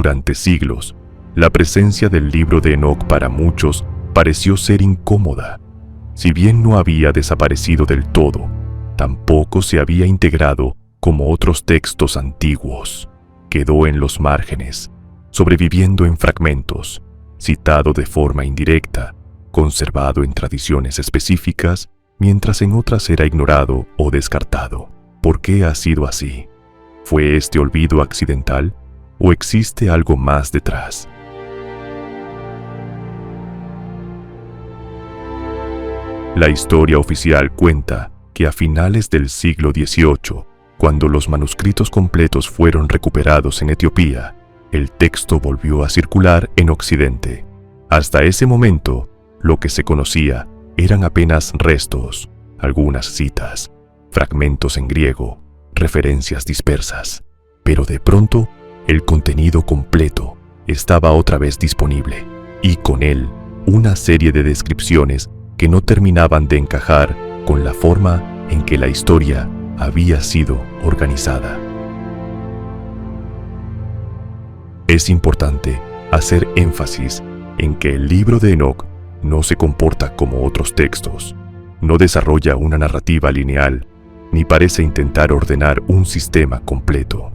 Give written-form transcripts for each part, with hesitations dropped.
Durante siglos, la presencia del libro de Enoc para muchos pareció ser incómoda. Si bien no había desaparecido del todo, tampoco se había integrado como otros textos antiguos. Quedó en los márgenes, sobreviviendo en fragmentos, citado de forma indirecta, conservado en tradiciones específicas, mientras en otras era ignorado o descartado. ¿Por qué ha sido así? ¿Fue este olvido accidental o existe algo más detrás? La historia oficial cuenta que a finales del siglo XVIII, cuando los manuscritos completos fueron recuperados en Etiopía, el texto volvió a circular en Occidente. Hasta ese momento, lo que se conocía eran apenas restos, algunas citas, fragmentos en griego, referencias dispersas. Pero de pronto, el contenido completo estaba otra vez disponible, y con él una serie de descripciones que no terminaban de encajar con la forma en que la historia había sido organizada. Es importante hacer énfasis en que el libro de Enoc no se comporta como otros textos, no desarrolla una narrativa lineal, ni parece intentar ordenar un sistema completo.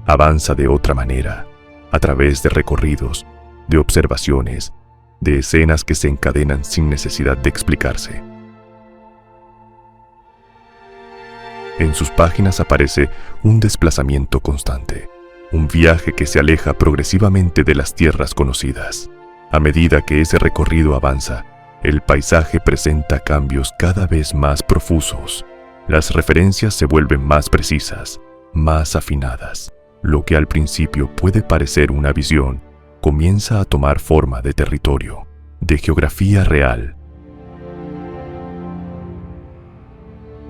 Avanza de otra manera, a través de recorridos, de observaciones, de escenas que se encadenan sin necesidad de explicarse. En sus páginas aparece un desplazamiento constante, un viaje que se aleja progresivamente de las tierras conocidas. A medida que ese recorrido avanza, el paisaje presenta cambios cada vez más profusos. Las referencias se vuelven más precisas, más afinadas. Lo que al principio puede parecer una visión, comienza a tomar forma de territorio, de geografía real.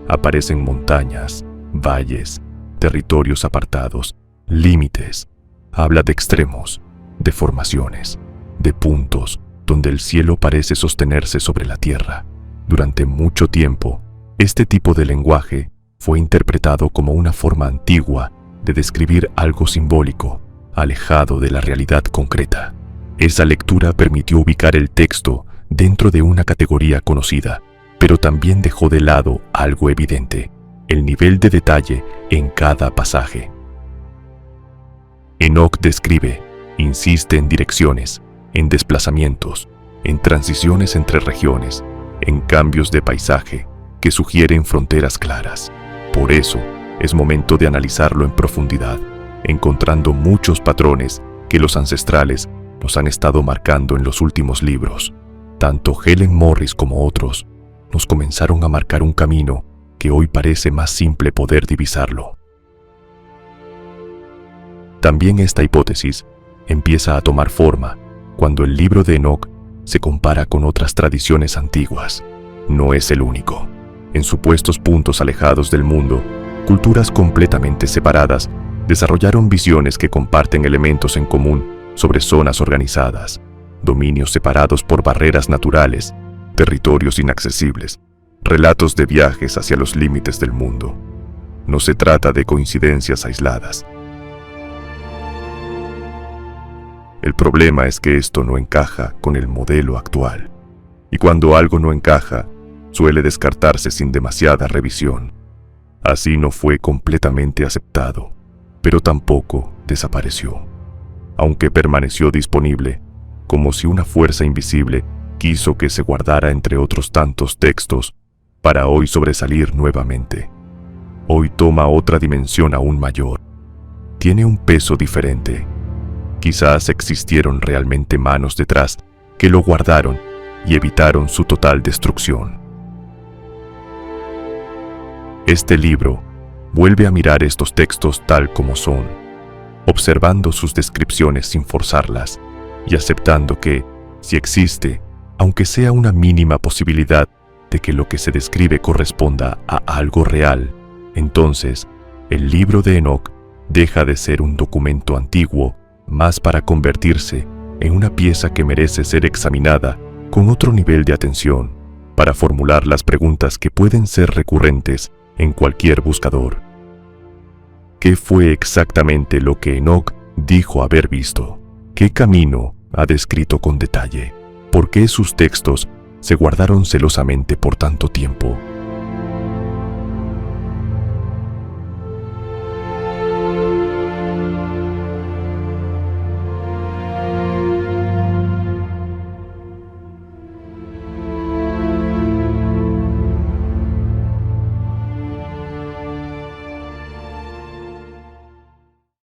Aparecen montañas, valles, territorios apartados, límites. Habla de extremos, de formaciones, de puntos donde el cielo parece sostenerse sobre la tierra. Durante mucho tiempo, este tipo de lenguaje fue interpretado como una forma antigua de describir algo simbólico, alejado de la realidad concreta. Esa lectura permitió ubicar el texto dentro de una categoría conocida, pero también dejó de lado algo evidente: el nivel de detalle en cada pasaje. Enoc describe, insiste en direcciones, en desplazamientos, en transiciones entre regiones, en cambios de paisaje que sugieren fronteras claras. Por eso, es momento de analizarlo en profundidad, encontrando muchos patrones que los ancestrales nos han estado marcando en los últimos libros. Tanto Helen Morris como otros nos comenzaron a marcar un camino que hoy parece más simple poder divisarlo. También esta hipótesis empieza a tomar forma cuando el libro de Enoc se compara con otras tradiciones antiguas. No es el único. En supuestos puntos alejados del mundo, culturas completamente separadas desarrollaron visiones que comparten elementos en común sobre zonas organizadas, dominios separados por barreras naturales, territorios inaccesibles, relatos de viajes hacia los límites del mundo. No se trata de coincidencias aisladas. El problema es que esto no encaja con el modelo actual, y cuando algo no encaja, suele descartarse sin demasiada revisión. Así no fue completamente aceptado, pero tampoco desapareció, aunque permaneció disponible, como si una fuerza invisible quiso que se guardara entre otros tantos textos para hoy sobresalir nuevamente. Hoy toma otra dimensión aún mayor. Tiene un peso diferente. Quizás existieron realmente manos detrás que lo guardaron y evitaron su total destrucción. Este libro vuelve a mirar estos textos tal como son, observando sus descripciones sin forzarlas y aceptando que, si existe, aunque sea una mínima posibilidad de que lo que se describe corresponda a algo real, entonces el libro de Enoc deja de ser un documento antiguo más para convertirse en una pieza que merece ser examinada con otro nivel de atención, para formular las preguntas que pueden ser recurrentes en cualquier buscador. ¿Qué fue exactamente lo que Enoc dijo haber visto? ¿Qué camino ha descrito con detalle? ¿Por qué sus textos se guardaron celosamente por tanto tiempo?